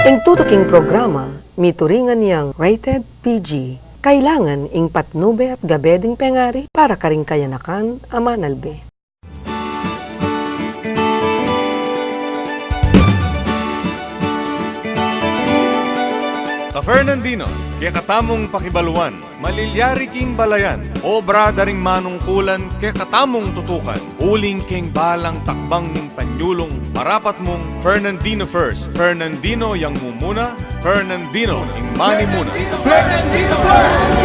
Ing tutuking programa, mituringan niyang rated PG. Kailangan ing patnube at gabeding pengari para karing kayanakan amanalbe. Ka Fernandino, kaya katamong pakibaluan, malilyari king balayan, obra daring manungkulan, kaya katamong tutukan, uling king balang takbang ning panyulong, marapat mong Fernandino first, Fernandino yang mumuna, Fernandino ing mani muna. Fernandino first!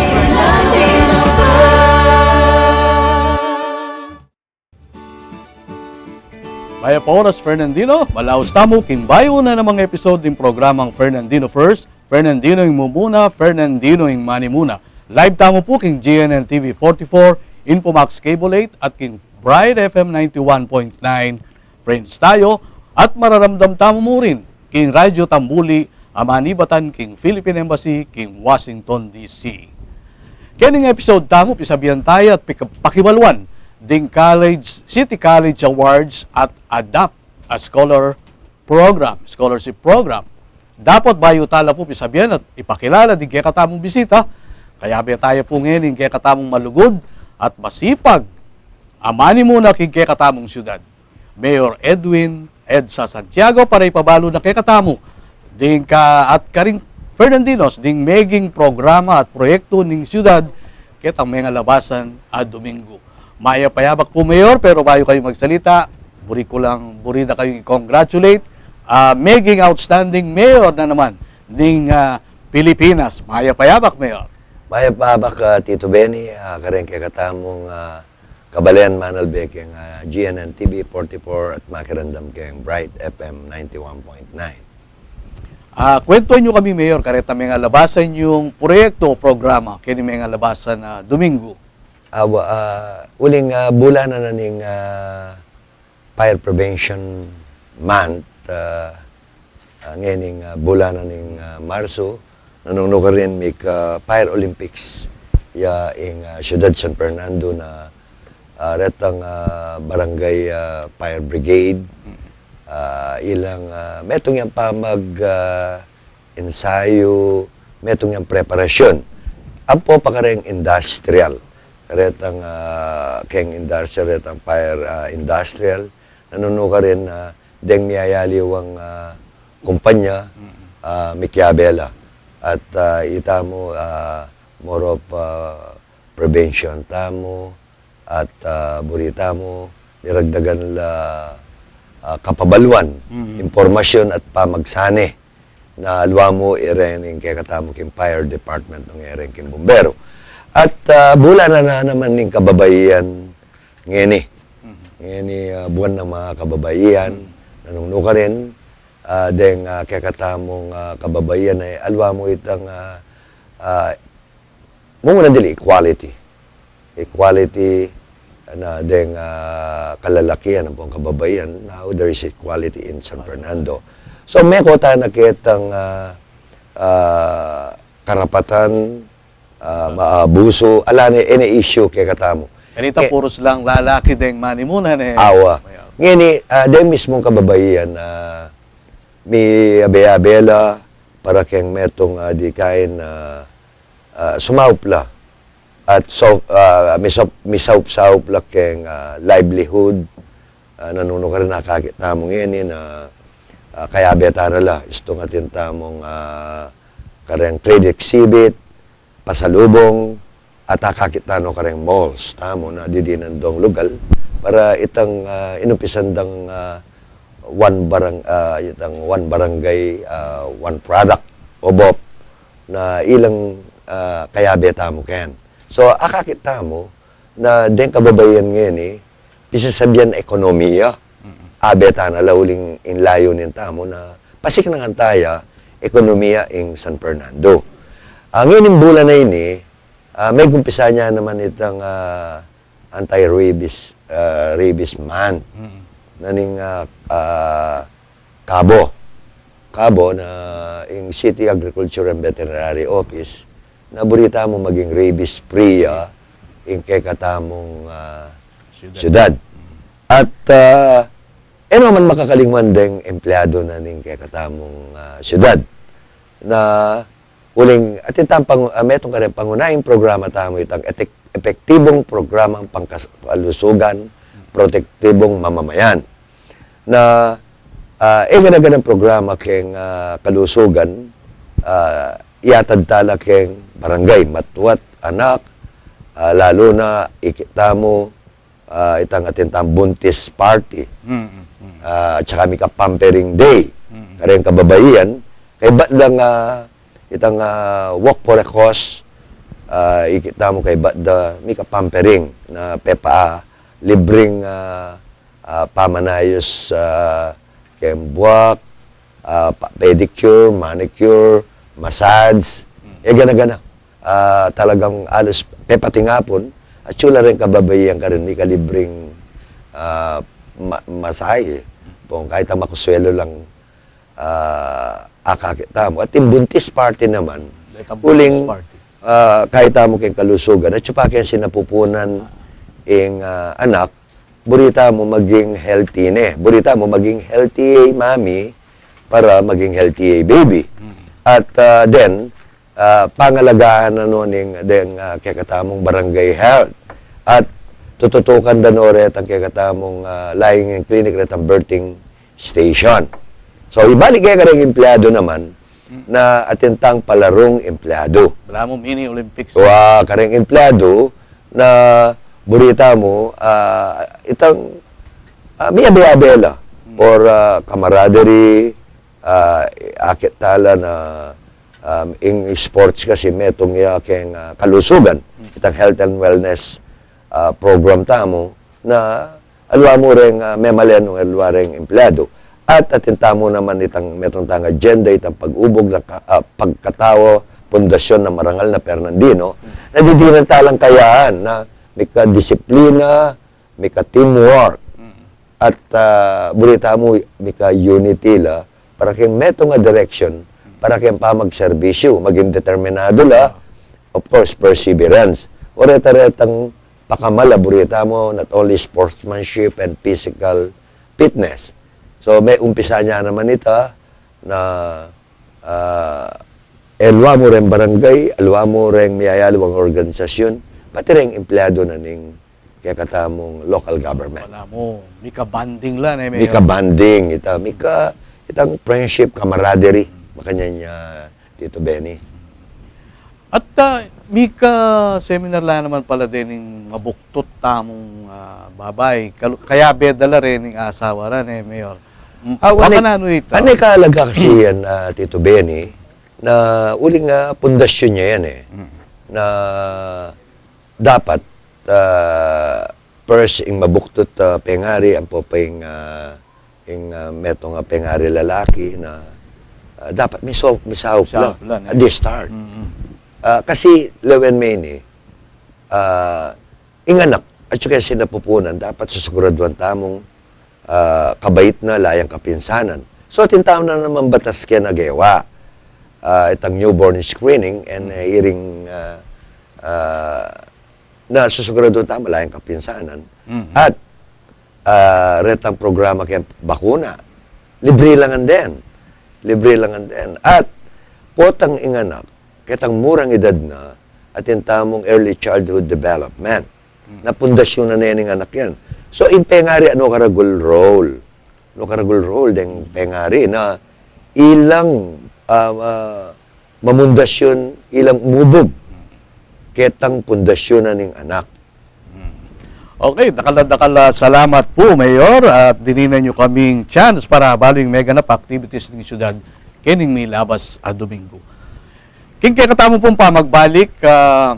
Kaya pa oras Fernandino, malaos tamo kinbayo na ng mga episode ng programang Fernandino First, Fernandino yung mumuna, Fernandino yung mani muna. Live tamo po king GNN TV 44, Infomax Cable 8 at king Bright FM 91.9. Friends tayo at mararamdam tamo mo rin king Radyo Tambuli, Amanibatan, king Philippine Embassy, king Washington DC. Kining episode tamo pisabihan tayo at pakibalwan ding City College Awards at ADAPT, a scholarship program. Dapat bayo tala po pisabihan at ipakilala din kaya katamong bisita. Kaya ba tayo po ngayon kaya katamong malugod at masipag. Amani muna kaya katamong syudad. Mayor Edwin Edsa Santiago para ipabalo na kaya katamo. Ding ka at karing Fernandinos ding meging programa at proyekto ning syudad kaya mga labasan at Domingo. Maya payabak po Mayor pero bayo kayo magsalita. Buri na kayo i-congratulate. Maging outstanding mayor na naman ng Pilipinas. Maya payabak, Mayor. Maya payabak, Tito Benny, kareng kay katamong kabalayan manalbe keng GNN TV 44 at makirandam keng Bright FM 91.9. Kwentuhan nyo kami, Mayor, kareta may nga labasan yung proyekto o programa kaya may nga labasan na Domingo. Uling bulan na ning Fire Prevention Month. Ngayon bulan ng Marso, nanungno ka rin may Fire Olympics ing Ciudad San Fernando na retang barangay Fire Brigade. Ilang metong yan pa ensayo, metong yan preparasyon. Ang po pa kareng industrial. Retang keng industrial, retang fire industrial. Nanungno ka rin deng niyayaliwang kumpanya, Mikyabela. At itamo, more of prevention tamo, at buritamo, niragdagan la kapabalwan, impormasyon at pamagsane na alwa mo irening kaya katamo king fire department ng irening king bumbero. At bulan na naman ning kababayan ngeni. Ngeni buwan ng mga kababayan. Nanungno ka rin, deng kakatamong kababayan ay alwa mo itang muna dili equality. Equality na deng kalalakihan ng pong kababayan. Now there is equality in San Fernando. So may kota nakitang karapatan, maabuso, ala ni any issue kay katamo. Kanita puros lang lalaki deng mani muna. Awa. Ngayon, dahil mismong kababayan na may abaya-abela para keng metong di kain sumaupla at misaup-saupla keng livelihood. Nanuno ka rin nakakit namong ngayon na kaya betarala. Isto nga tintamong kareng trade exhibit, pasalubong, at nakakitano kareng malls. Tamo na didinandong lugar. Para itang inumpisandang one barangay, one product o BOP na ilang kaya mo kayan. So, akakita mo na den kababayan ngayon pisasabihan ekonomiya. Abeta na lauling inlayo nin tamo na pasik na taya ekonomiya ing San Fernando. Ngayon yung bulan na ini, may gumpisa niya naman itang anti-rabies month naning Cabo na yung City Agriculture and Veterinary Office na burita mo maging rabies free yung kay katamong syudad. At naman makakalingwan ding empleyado na ning kay katamong syudad na uling atin metong ka rin pangunahing programa tamo itang epektibong programang pangkalusugan, protektibong mamamayan na ganaganang programa keng kalusugan iatad tala keng barangay matwat anak lalo na ikita mo itang atintang buntis party at saka mika pampering day kareng kababayan kay ba't lang itang walk for a cause ikita mo kay ba't da mika pampering na pepa libreng pamanayos kay buwak pedicure, manicure, massage gana-gana talagang alos pepatingapon at sula rin kababayan ka rin, may kalibreng masahe. Kung kahit ang makuswelo lang akakita mo. At yung buntis party naman, uling kahit mo kayong kalusugan, at sapa kayong sinapupunan yung anak, burita mo maging healthy burita mo maging healthy mami para maging healthy baby. At then, pangalagaan na noon ng kakatamong barangay health. At tututukan na noon ang kakatamong lying clinic at ang birthing station. So, ibalik kaya karang empleyado naman na atintang palarong empleyado. Wala mo mini Olympics. Karang empleyado na burita mo itang may abela for camaraderie, akit tala na in sports kasi metong keng kalusugan itang health and wellness program tamo na alwa mo ring memalian ng alwa ring empleyado at atintamo naman itang metong tang agenda itang pag-ubog ng pagkatawo pundasyon ng Marangal na Fernandino na didinan talang kayaan na may ka-disiplina, may ka-teamwork at burita mo may ka-unity la para kayong metong direction para kayong pamag-serbisyo, maging determinado la, of course, perseverance. O reta-retang pakamala, burita mo, not only sportsmanship and physical fitness. So, may umpisa niya naman ita na elwa mo rin barangay, elwa mo rin miyayalawang organisasyon, pati rin empleyado na ning kaya katamong local government. Wala mo, mika banding lang Mika banding, itang friendship, camaraderie. Makanya niya, Tito Benny. At mika seminar lang naman pala din yung mabuktot tamong babay. Kaya bedala rin yung asawa rin Mayor. Baka na ano ito? Anay kaalaga kasi yan, Tito Benny, na uling pundasyon niya yan na dapat first, yung mabuktot pengari, ang po pa yung metong pengari lalaki na dapat may sahop lang at the start. Kasi Lewen Maine, inganak at saka sinapupunan, dapat susiguraduhan tamong kabait na layang kapinsanan. So, tintaon na naman batas kaya nagawa. Itang newborn screening and hearing na susiguraduhan tamo layang kapinsanan. At retang programa kaya bakuna. Libre lang din. At potang inganak, kitang murang edad na, at yung tamong early childhood development. Na pundasyon na yan ng anak yan. So, in pengari, ano karagul role? Deng pengari na ilang mamundasyon, ilang mubog, kitang pundasyon na ng anak. Okay, dakala salamat po, Mayor, at dininan nyo kaming chance para baling mega na activities ng syudad kining may labas a Domingo. King kaya katamong pong pamagbalik,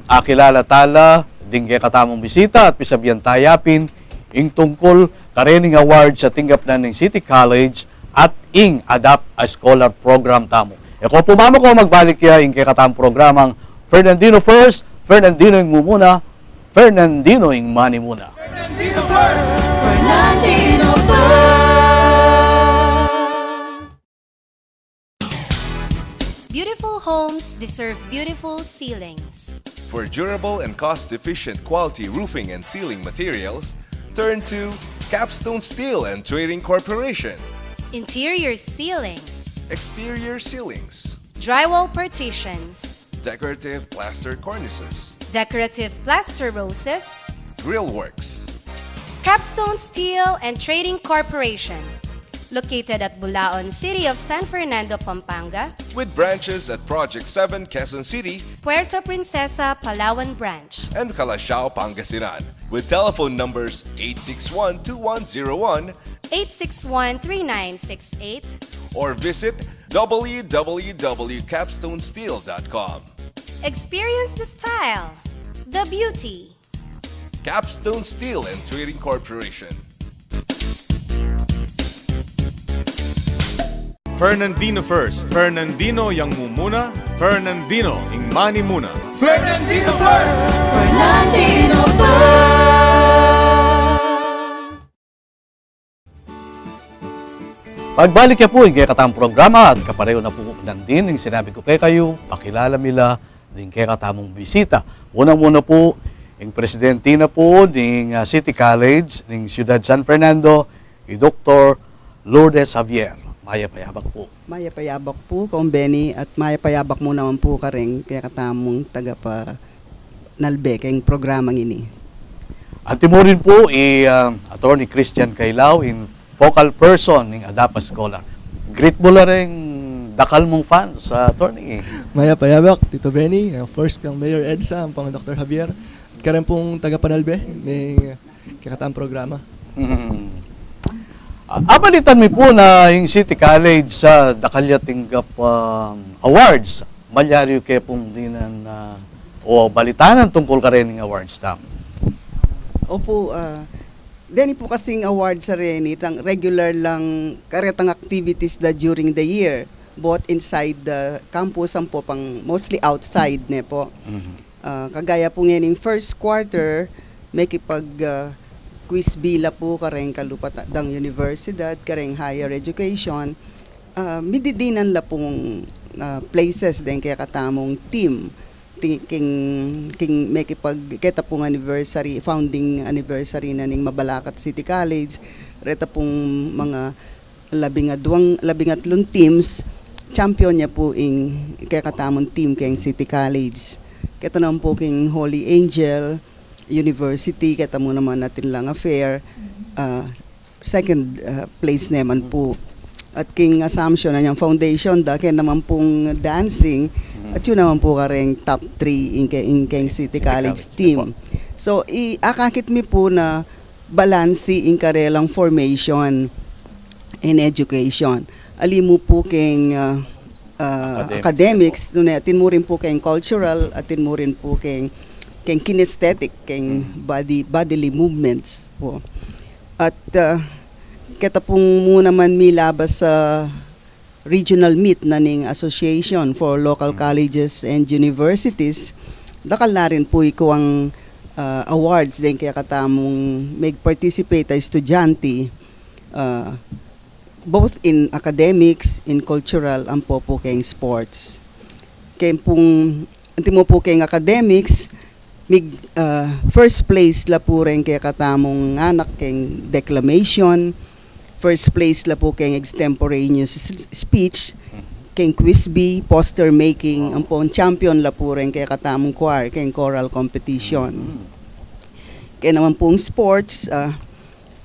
akilala tala, ding kaya katamong bisita at pisabihan tayapin, ing tungkol karening award sa tinggap na ng City College at ing Adapt a Scholar Program tamo. Eko po mama ko magbalik kaya ing kaya katamong programang Fernandino First, Fernandino yung mumuna, Fernandino yung money muna. Fernandino first! Fernandino Beautiful homes deserve beautiful ceilings. For durable and cost-efficient quality roofing and ceiling materials, turn to Capstone Steel and Trading Corporation. Interior ceilings. Exterior ceilings. Drywall partitions. Decorative plaster cornices. Decorative plaster roses. Grill works. Capstone Steel and Trading Corporation. Located at Bulaon, City of San Fernando, Pampanga, With branches at Project 7, Quezon City, Puerto Princesa, Palawan Branch. and Calasiao, Pangasinan. With telephone numbers 861-2101 861-3968. or visit www.capstonesteel.com. Experience the style, the beauty. Capstone Steel and Trading Corporation. Fernandino first. Fernandino yang mumuna. Fernandino ing mani muna. Fernandino first! Fernandino Pagbalik niya po yung katamang programa at kapareho na po din yung sinabi ko kayo, pakilala nila din katamang bisita. Unang-muna po, yung presidente na po ng City College ng Ciudad San Fernando, yung Dr. Lourdes Javier. Maya payabak po. Maya payabak po, Kong Benny, at maya payabak mo naman po ka rin kaya katamong taga pa nalbe kayong programang ini. At mo rin po, Attorney Christian Kailao, in focal person ng Adapa Scholar. Great mo na rin dakal mong fans sa attorney. Maya payabak, Tito Benny, first kang Mayor EDSA, ang pang Dr. Javier, at karan pong taga-panalbe ng kakataang programa. Abalitan mi po na yung City College sa Dakalya tinggap awards. Malyari kayo pong dinan o balitanan tungkol ka rin ng awards tam. Opo, Denny po kasing award sa rin, itang regular lang karetang activities da during the year, both inside the campus and po pang mostly outside ne po. Kagaya po ngayon yung first quarter, may kipag quiz bila po kareng kalupat dang universidad, kareng higher education, mididinan la pong places din kaya katamong team. King may kipag kita pong anniversary, founding anniversary na ning Mabalacat City College, reta pong mga labingatlong teams, champion niya po ing kaya katamong team kayong City College. Kita naman po king Holy Angel University, kita mo naman natin lang affair, second place naman po. At king Assumption na niyang foundation da, kaya naman pong dancing, at yun naman po kareng top 3 in kayong City College team. So, akakit mi po na balansi in karelang formation and education. Ali mo po kayong academics, atin mo rin po kayong cultural, atin mo rin po kayong kinesthetic, kayong bodily movements po. At kita pong muna man milabas sa regional meet na ning Association for Local Colleges and Universities, dakal na rin po ikaw ang awards din kaya katamong mag-participate ay estudyante both in academics, in cultural, ang po kayong sports. Kaya pong, anti mo po kayong academics, first place la po rin kaya katamong anak kayong declamation, first place la po kayong extemporaneous speech, kayong quiz bee, poster making, ang po champion la po rin kaya katamong choir, kayong choral competition. Kaya naman pong sports,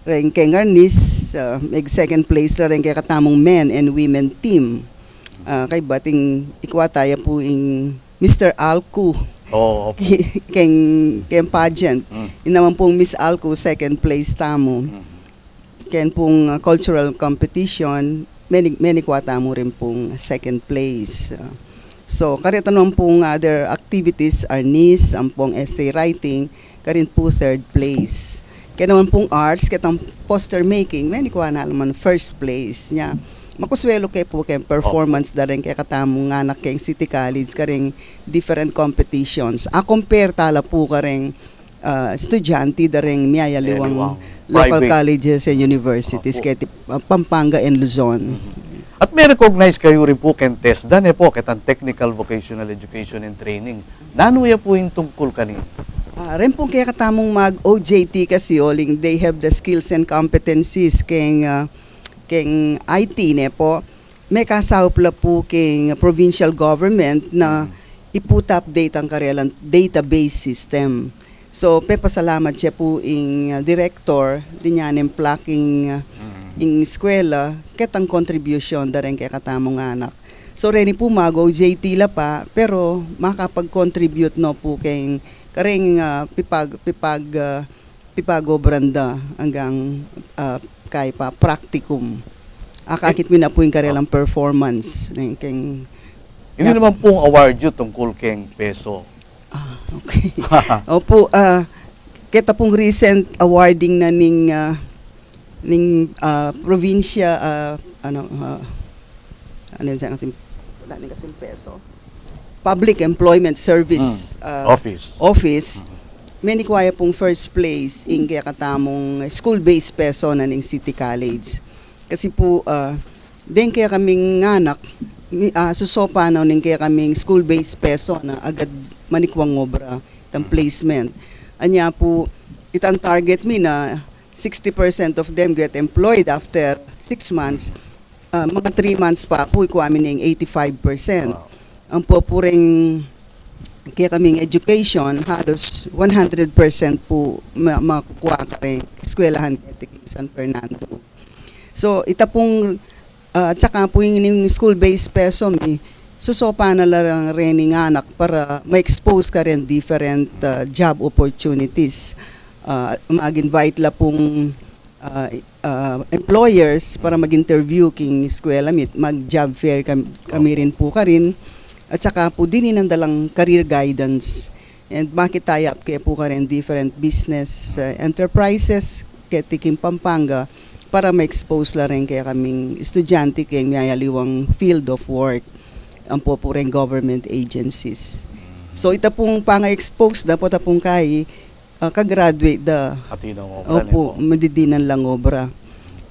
rin kayong arnis, second place la rin kaya katamong men and women team. Kay bating ikwataya po yung Mr. Alcu, kayong pageant. Yun naman pong Miss Alcu, second place tamo. Kaya pong cultural competition, many kwata mo rin pong second place. So, karita naman pong other activities, arnis, ang pong essay writing, karin po third place. Kaya naman pong arts, kitang poster making, many kwa na naman first place niya. Makuswelo kayo po kayong performance da rin kaya katamong anak kayong City College, karing different competitions. Compare tala po karing estudyante da rin miyayaliwang local colleges and universities kaya Pampanga and Luzon. At may recognize kayo rin po kayong test dan po kitang technical vocational education and training. Nanuya po yung tungkol kanina? Rin po kaya katamong mag-OJT kasi oling they have the skills and competencies keng IT ne po. May kasaup la po keng provincial government na iput-update ang karelang database system. So, pasalamat siya po ing director, din yan yung plaking ing eskwela, ketang contribution da rin kay katamong anak. So, rin po mag-OJT la pa, pero makapag-contribute no po kay karing pipagobranda hanggang kay pa practicum. Akakit mo na po yung karelang performance. Hindi naman pong award yun tungkol keng peso. Okay. Opo, kita pong recent awarding na ning probinsya ano yun kasi peso. Public Employment Service Office. May nikwaya pong first place in kaya katamong school-based peso na ning City College. Kasi po din kaya kaming anak susopa na ning kaya kaming school-based peso na agad manikwang obra itang placement. Anya po itang target mi na 60% of them get employed after 6 months. Mga 3 months pa po ikuha mi ning 85%. Ang pupuring kaya kaming education, halos 100% po makuha ka rin eskwelahan kay San Fernando. So, ita pong, tsaka po yung school-based peso, susopa na lang rin ng anak para ma-expose ka rin different job opportunities. Mag-invite la pong employers para mag-interview king eskwela, mag-job fair kami rin po ka rin. At saka po din dalang career guidance and makitayap kaya po ka rin different business enterprises kaya tiking Pampanga para ma-expose la rin kaya kaming estudyante kaya mayaliwang field of work ang po rin government agencies. So ita pong pang-expose na po tapong kay ka-graduate da. Opo, madidinan lang obra.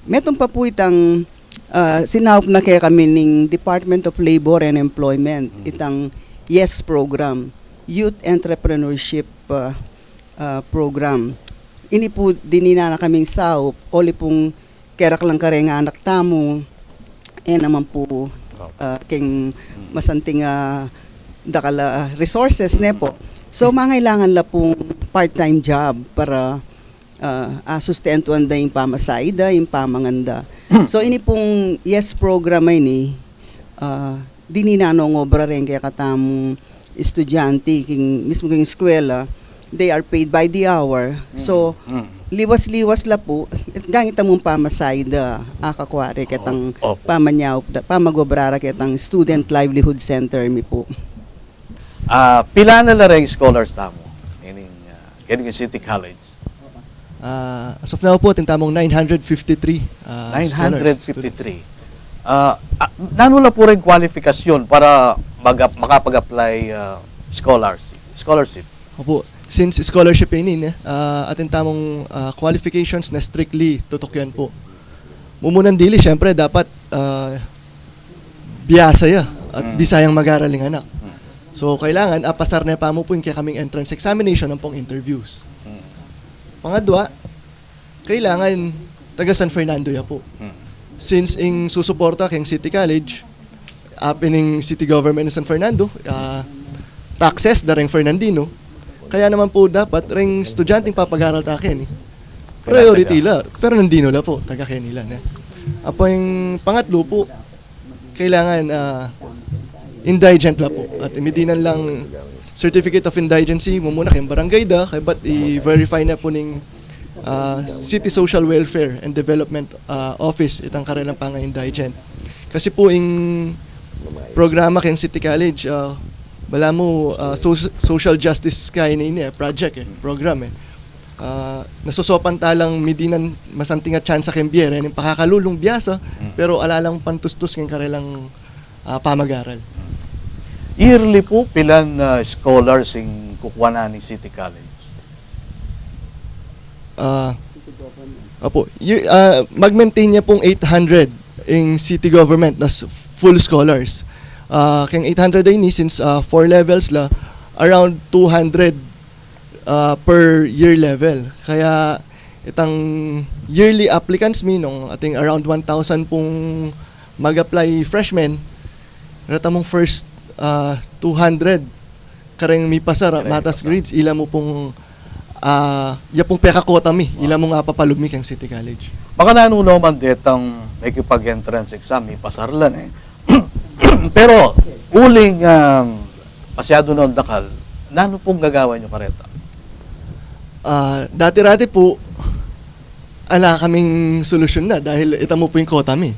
Metong pa po itang sinaup na kaya kami ng Department of Labor and Employment, itang YES program, Youth Entrepreneurship program. Ini po dinina na kaming saup, oli pong kerak lang kareng anak tamo, naman po king masanting dakala resources ne po. So mangailangan la pong part-time job para sustentuan da yung pamasayda, yung pamanganda. So ini pong YES program ay ni dininanong obra rin kaya katamong estudyante mismo king eskwela, they are paid by the hour. So liwas-liwas la po gangit mong pamasayda akakwari ketang pamanyaw pamagobrara ketang Student Livelihood Center mi po. Pila na la ring scholars tamo kining City College? As of now po, tintamong 953 953. Nanula po rin kwalifikasyon para makapag-apply scholarship? Opo, since scholarship ini atin tamong qualifications na strictly tutok yan po. Mumunan dili, syempre dapat biyasa ya at bisayang mag-araling anak. So kailangan pasar na pa mo po yung kaya kaming entrance examination ng pong interviews. Pangadwa, kailangan taga San Fernando ya po. Since ing susuporta keng City College, ining City Government ng San Fernando, taxes da ring Fernandino, kaya naman po dapat ring estudyanteng papag-aral ta ken. Priority la, Fernandino la po, taga Kenila na. Apo yung pangatlo po, kailangan indigent la po. At imidinan lang certificate of indigency mo muna kayong barangay da, kaya ba't i-verify na po ng City Social Welfare and Development Office itang karelang panga-indigent. Kasi po yung programa kayong City College, wala mo social justice kaya na project program nasusopan talang midinan masanting at chance sa kembiere ng pakakalulong biyasa pero alalang pantustos ng karelang pamag-aral. Yearly po, pilan scholars yung kukuha na ni City College? Mag-maintain niya pong 800 yung city government nas full scholars. Kaya 800 ay ni since 4 levels la, around 200 per year level. Kaya itang yearly applicants mi nung ating around 1,000 pong mag-apply freshmen, rata mong first 200 kareng mi pasar matas grades ila mo pong ya pong peka quota mi ila mo nga papalog mi kang City College. Baka nanunaw man detang may kipag-entrance exam, may pasarlan eh. Pero, uling pasyado na dakal, nano pong gagawa nyo kareta? Dati-rati po, ala kaming solusyon na dahil ita mo po yung quota mi.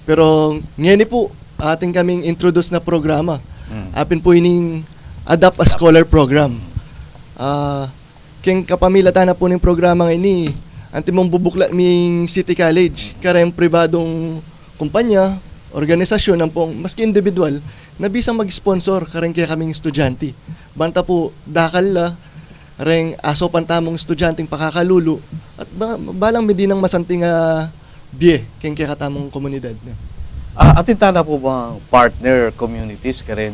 Pero ngayon po, ating kaming introduce na programa. Apin po ining Adapt a Scholar program. Keng kapamilatan na po ng programa ini, anti mong bubuklat ming City College, kareng pribadong kumpanya, organisasyon, ang pong, maski individual, na bisang mag-sponsor kareng kaya kaming estudyante. Banta po, dakal la, reng aso pantamong estudyanteng pakakalulo, at balang medinang masanting biye, keng kaya katamong komunidad. Atinta na po ba partner communities karen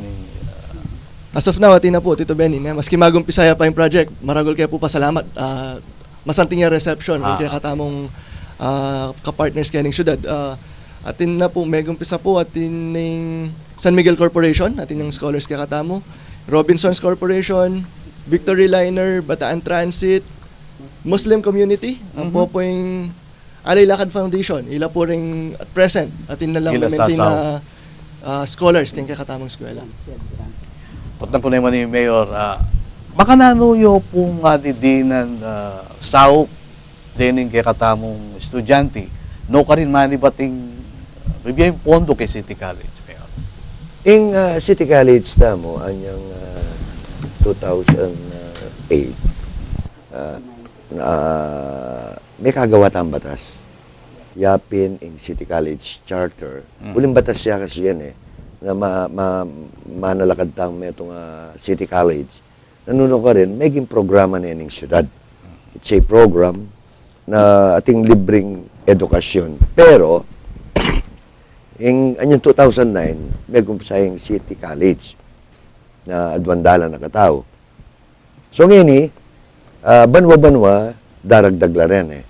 As of now, atin na po, Tito Benny, maski magumpisaya pa yung project, maragol kayo po pasalamat. Masanting yung reception, kaya katamong kapartners kaya ng syudad. Atin na po, may gumpisa po, atin ng San Miguel Corporation, atin yung scholars kaya katamo, Robinsons Corporation, Victory Liner, Bataan Transit, Muslim Community, ang po po yung Alay Lakad Foundation, ila po rin at present, atin na lang maintain na scholars kaya katamong eskwela. Pag na po naman ni Mayor, baka nanuyo pong didinan sao dining kay katamong estudyante, no ka rin manibating bibiyay pondo kay City College. Mayor. In City College tamo, anyang 2008, may kagawa tayong batas. Yapin in City College Charter. Uling batas siya kasi yan na manalakad tang metong City College. Nanuno ka rin, maging programa na yan ng syudad. It's a program na ating libreng edukasyon. Pero, in anyang 2009, may gumpasayang City College na adwandala na katao. So ngayon banwa-banwa, daragdag la rin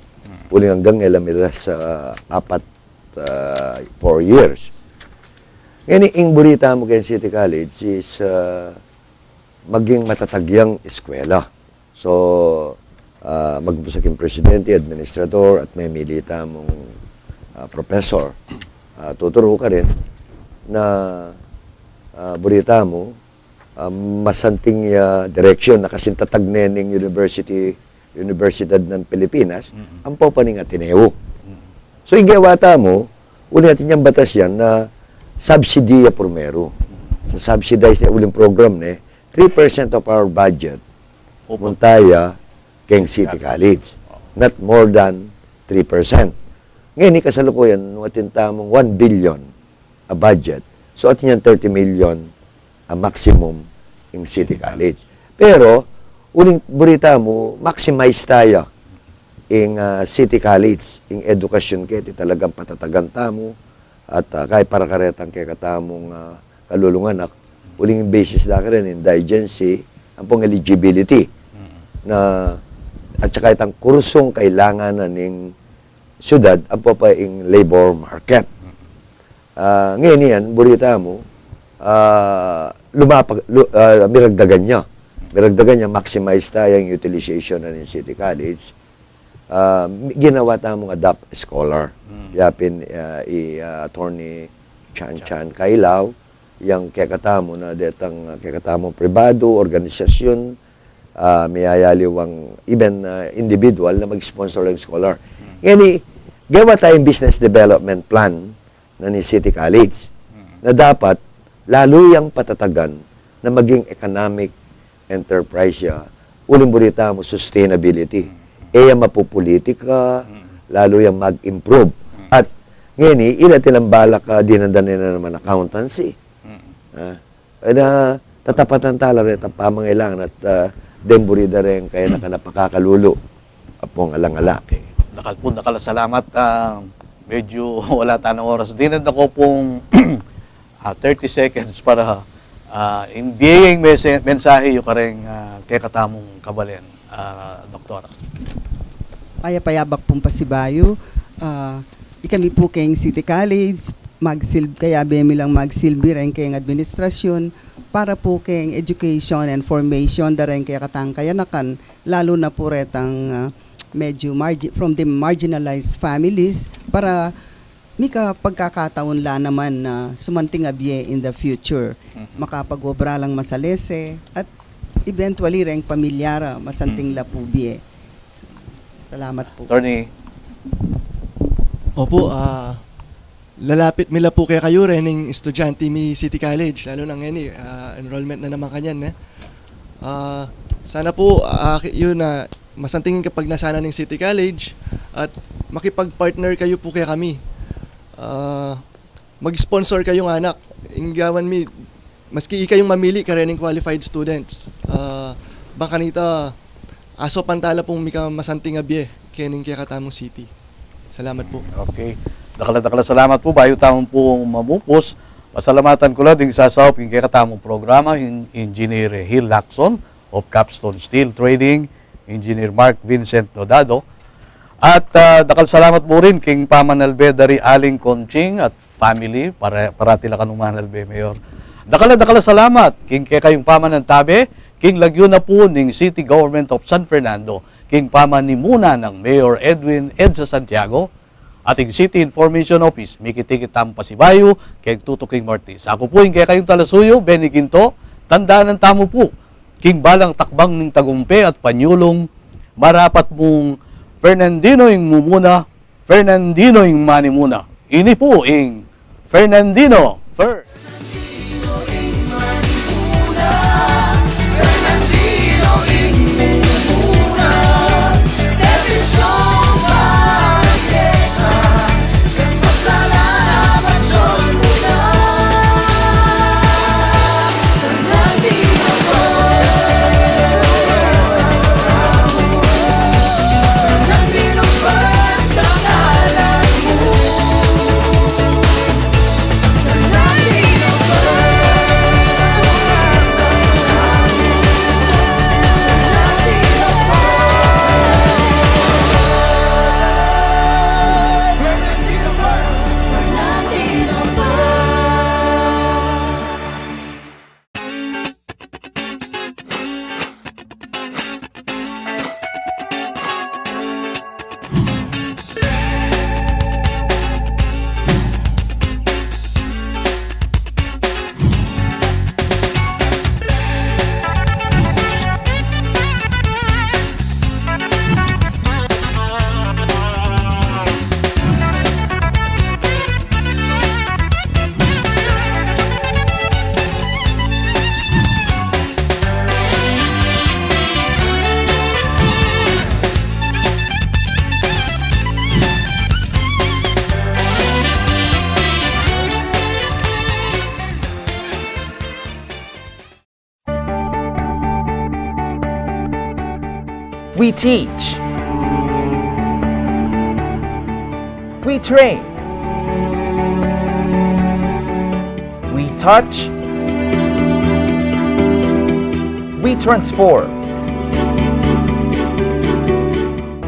Uling hanggang elamiras sa 4 years. Ngayon, ang burita mo kay City College is maging matatagyang eskwela. So, magbusaking presidente, administrator, at may milita mong professor. Tuturo ka rin na burita mo, masanting direksyon na kasintatag nening Universidad ng Pilipinas, ang papaning Ateneo. So, igawata mo, uli natin yung batas yan na subsidiya primero. So, subsidized na uling program 3% of our budget muntaya keng City College. Not more than 3%. Ngayon, kasalukuyan, nung atin tamong 1 billion a budget. So, atin yan 30 million a maximum in City College. Pero, uling burita mo, maximize tayo in City College, in edukasyon kaya talagang patatagan tamo at kahit para karetang kaya katamong kalulunganak, uling basis na ka rin, indigency, ang pong eligibility na at saka itang kursong kailangan na ng syudad, ang po pa yung labor market. Ngayon yan, burita mo, miragdagan niya. Miragdagan niya, maximize tayo yung utilization na ng City College. Ginawa tamong Adapt Scholar. Yapin attorney Chan Kailaw, yung kekatamo na detang kekatamo pribado, organisasyon, mayayaliwang even individual na mag-sponsor ng scholar. Ngayon, gawa tayong business development plan na ni City College na dapat lalo yung patatagan na maging economic enterprise siya. Uling burita mo, sustainability. Mapupolitika, lalo yung mag-improve. At ngayon, ilan tilang balak dinandanin na naman accountancy. Tatapatan tala rin ang pamangailangan at demburida rin kaya nakanapakakalulo apong alang-ala. Okay. Salamat. Medyo wala tanong oras. Dinad ako pong 30 seconds para in biyayang mensahe yung kareng kay katamong kabalen. Doktora? Payapayabak pong Pasibayo. Kami po kayong City College, kaya bemi lang magsilbi rin kayong administrasyon para po kayong education and formation da rin kaya katang kayanakan, lalo na po retang medyo from the marginalized families para mika pagkakataon la naman na sumanting abye in the future. Makapag-obra lang masalese at eventually rin pamilyara masanting la po biye. Salamat po. Attorney? Opo, lalapit mila po kayo rin ng estudyante mi City College, lalo na ngayon enrollment na naman kanyan. Sana po yun na masantingin kapag nasana ng City College at makipag-partner kayo po kaya kami. Mag-sponsor kayong anak. Inggawan mi, maski kayong mamili ka rin ng qualified students. Baka nita, aso pantala pong mika masanting abye kening kaya katamong city. Salamat po. Okay. Dakala salamat po. Bayo tamang po mamupos. Pasalamatan ko lang din sasawap yung kaya katamong programa, Engineer Hill Lacson of Capstone Steel Trading, Engineer Mark Vincent Nodado, at dakal salamat po rin king Pamanalbe dari Aling Conching at family, parati lang kanong Manalbe, Mayor. Dakala salamat king kaya kayong Pamanantabe, king Laguna po ng City Government of San Fernando, king Pamanimuna ng Mayor Edwin Edsa Santiago, ating City Information Office, Mikitikitang Pasibayo, king Tuto King Martis. Ako po yung kaya kayong Talasuyo, Benny Ginto, tandaan ng tamo po, king Balang Takbang ng Tagumpe at Panyulong, marapat mong Fernandino yung mumuna, Fernandino yung manimuna. Ini po yung Fernandino first. We teach. We train. We touch. We transform.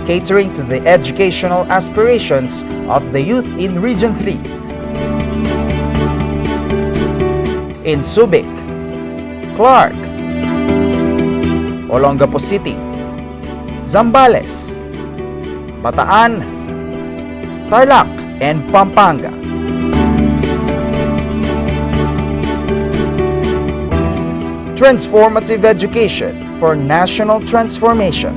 Catering to the educational aspirations of the youth in Region 3. In Subic, Clark, Olongapo City, Zambales, Bataan, Tarlac, and Pampanga. Transformative education for national transformation.